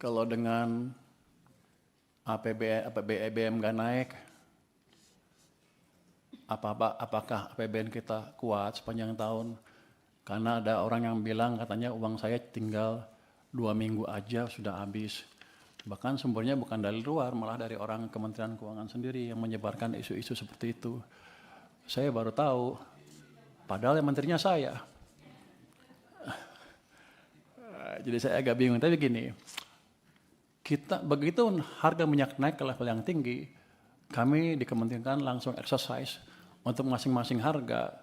Kalau dengan APBN nggak naik, apakah APBN kita kuat sepanjang tahun? Karena ada orang yang bilang katanya uang saya tinggal 2 minggu aja sudah habis. Bahkan sumbernya bukan dari luar, malah dari orang Kementerian Keuangan sendiri yang menyebarkan isu-isu seperti itu. Saya baru tahu, padahal yang menterinya saya. Jadi saya agak bingung, tapi gini, kita begitu harga minyak naik ke level yang tinggi, kami di Kementerian langsung exercise untuk masing-masing harga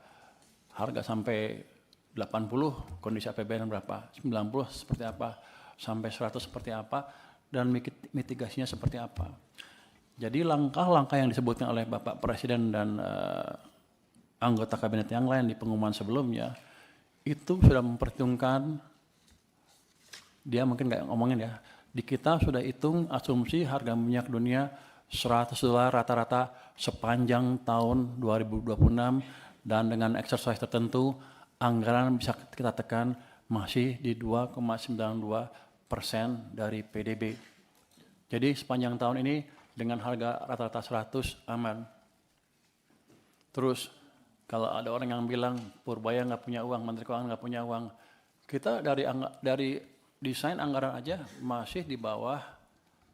sampai 80 kondisi APBN berapa, 90 seperti apa, sampai 100 seperti apa, dan mitigasinya seperti apa. Jadi langkah-langkah yang disebutkan oleh Bapak Presiden dan anggota kabinet yang lain di pengumuman sebelumnya, itu sudah memperhitungkan, dia mungkin nggak ngomongin ya, di kita sudah hitung asumsi harga minyak dunia $100 rata-rata sepanjang tahun 2026, dan dengan exercise tertentu anggaran bisa kita tekan masih di 2,92% dari PDB. Jadi sepanjang tahun ini dengan harga rata-rata 100 aman. Terus kalau ada orang yang bilang Purbaya nggak punya uang, Menteri Keuangan nggak punya uang, kita dari desain anggaran aja masih di bawah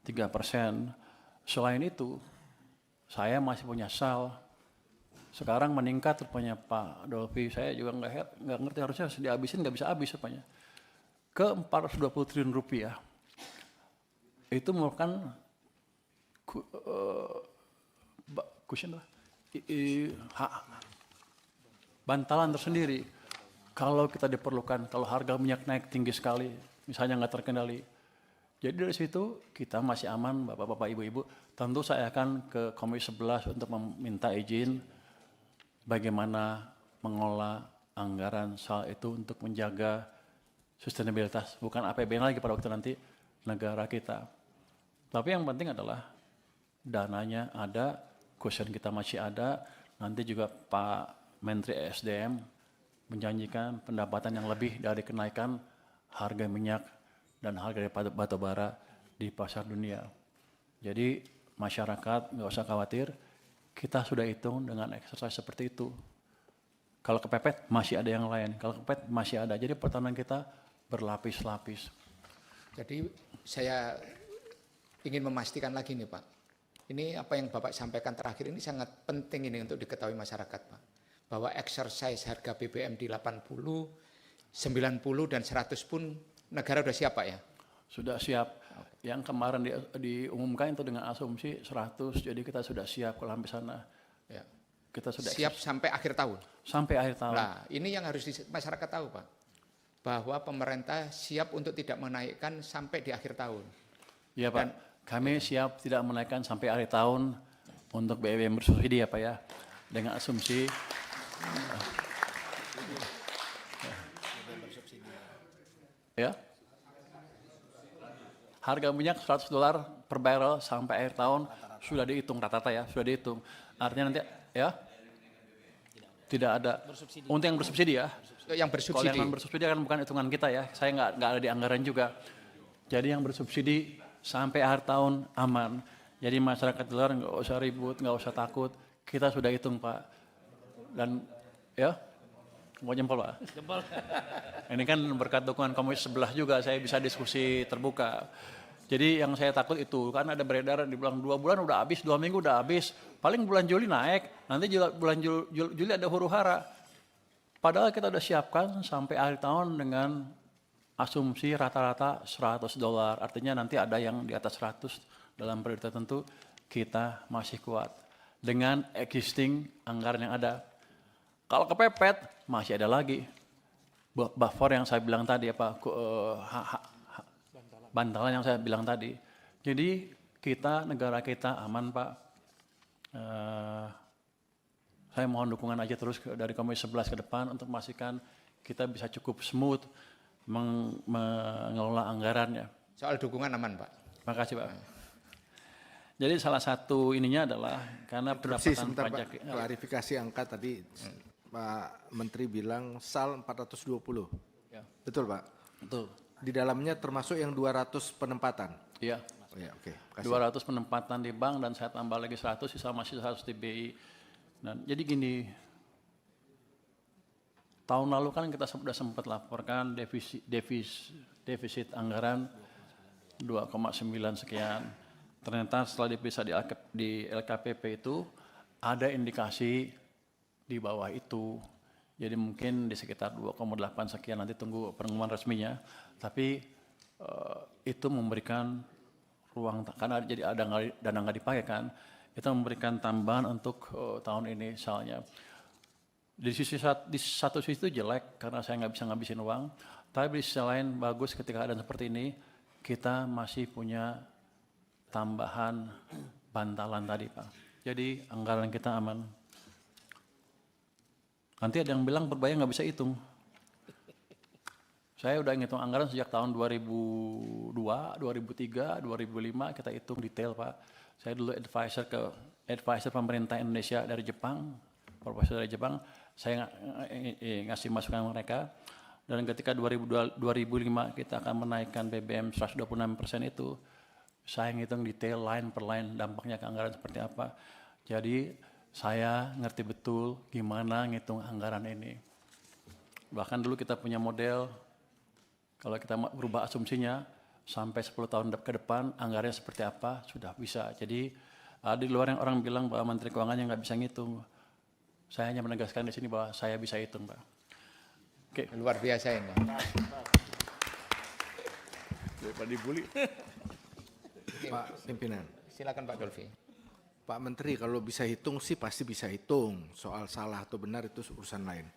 3%. Selain itu, saya masih punya SAL. Sekarang meningkat rupanya Pak Dolfi, saya juga nggak ngerti, harusnya dihabisin nggak bisa habis rupanya. Ke 420 triliun rupiah. Itu merupakan bantalan tersendiri. Kalau kita diperlukan, kalau harga minyak naik tinggi sekali, misalnya nggak terkendali. Jadi dari situ kita masih aman, Bapak-Bapak, Ibu-Ibu. Tentu saya akan ke Komisi 11 untuk meminta izin bagaimana mengelola anggaran SAL itu untuk menjaga sustainabilitas, bukan APBN lagi pada waktu nanti negara kita. Tapi yang penting adalah dananya ada, cushion kita masih ada, nanti juga Pak Menteri ESDM menjanjikan pendapatan yang lebih dari kenaikan harga minyak dan harga batu bara di pasar dunia. Jadi masyarakat nggak usah khawatir, kita sudah hitung dengan exercise seperti itu. Kalau kepepet masih ada yang lain, kalau kepepet masih ada. Jadi pertahanan kita berlapis-lapis. Jadi saya ingin memastikan lagi nih Pak, ini apa yang Bapak sampaikan terakhir ini sangat penting ini untuk diketahui masyarakat Pak. Bahwa exercise harga BBM di 80, 90 dan 100 pun negara sudah siap Pak ya? Sudah siap. Yang kemarin diumumkan itu dengan asumsi 100, jadi kita sudah siap kalau sampai sana. Ya. Kita sudah siap sampai akhir tahun? Sampai akhir tahun. Nah ini yang harus masyarakat tahu Pak. Bahwa pemerintah siap untuk tidak menaikkan sampai di akhir tahun. Iya Pak, kami siap tidak menaikkan sampai akhir tahun untuk BBM bersubsidi ya Pak ya. Dengan asumsi ya, harga minyak $100 per barrel sampai akhir tahun sudah dihitung rata-rata ya, sudah dihitung. Artinya nanti ya tidak ada untuk yang bersubsidi ya. Yang bersubsidi. Kalau yang bersubsidi kan bukan hitungan kita ya, saya nggak ada di anggaran juga. Jadi yang bersubsidi sampai akhir tahun aman. Jadi masyarakat di luar nggak usah ribut, nggak usah takut. Kita sudah hitung Pak. Dan ya, mau jempol Pak. Jempol. Ini kan berkat dukungan Komisi 11 juga saya bisa diskusi terbuka. Jadi yang saya takut itu, kan ada beredar dibilang 2 bulan udah habis, 2 minggu udah habis. Paling bulan Juli naik, nanti bulan Juli ada huru-hara. Padahal kita udah siapkan sampai akhir tahun dengan asumsi rata-rata $100. Artinya nanti ada yang di atas 100 dalam periode tertentu, kita masih kuat. Dengan existing anggaran yang ada. Kalau kepepet, masih ada lagi. Buffer yang saya bilang tadi, bantalan yang saya bilang tadi. Jadi kita, negara kita aman Pak. Saya mohon dukungan aja terus dari Komisi 11 ke depan untuk memastikan kita bisa cukup smooth mengelola anggarannya. Soal dukungan aman Pak. Terima kasih Pak. Jadi salah satu ininya adalah karena pendapatan pajak. Pak, klarifikasi angka tadi Pak Menteri bilang SAL 420. Ya. Betul Pak? Betul. di dalamnya termasuk yang 200 penempatan. Iya. Oh, ya, oke. Makasih. 200 penempatan di bank dan saya tambah lagi 100, sisa masih 100 di BI. Dan jadi gini, tahun lalu kan kita sudah sempat laporkan defisit anggaran 2,9 sekian. Ternyata setelah diperiksa di LKPP itu ada indikasi di bawah itu. Jadi mungkin di sekitar 2,8 sekian, nanti tunggu pengumuman resminya. Tapi itu memberikan ruang, karena jadi ada dana nggak dipakai kan, itu memberikan tambahan untuk tahun ini misalnya. Di satu sisi itu jelek karena saya nggak bisa ngabisin uang, tapi di sisi lain bagus ketika ada seperti ini, kita masih punya tambahan bantalan tadi Pak. Jadi anggaran kita aman. Nanti ada yang bilang Purbaya nggak bisa hitung. Saya udah ngitung anggaran sejak tahun 2002, 2003, 2005 kita hitung detail Pak. Saya dulu advisor pemerintah Indonesia dari Jepang, profesor dari Jepang, saya ngasih masukan mereka. Dan ketika 2005 kita akan menaikkan BBM 126% itu, saya ngitung detail line per line dampaknya ke anggaran seperti apa. Jadi saya ngerti betul gimana ngitung anggaran ini. Bahkan dulu kita punya model, kalau kita berubah asumsinya, sampai 10 tahun ke depan anggarannya seperti apa, sudah bisa. Jadi di luar yang orang bilang bahwa Menteri Keuangannya nggak bisa ngitung. Saya hanya menegaskan di sini bahwa saya bisa hitung, Pak. Oke. Luar biasa ini. Daripada dibully. Pak Pimpinan. Silakan Pak Dolfi. Pak Menteri, kalau bisa hitung sih pasti bisa hitung. Soal salah atau benar itu urusan lain.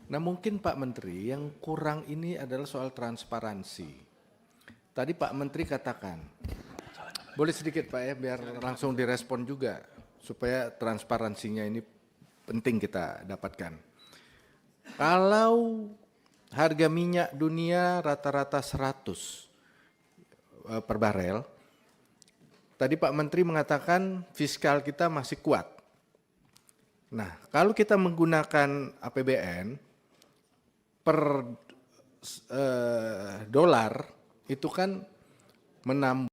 Nah mungkin Pak Menteri yang kurang ini adalah soal transparansi. Tadi Pak Menteri katakan, boleh sedikit Pak ya biar langsung direspon juga. Supaya transparansinya ini penting kita dapatkan. Kalau harga minyak dunia rata-rata 100 per barel, tadi Pak Menteri mengatakan fiskal kita masih kuat. Nah, kalau kita menggunakan APBN per dolar itu kan menambah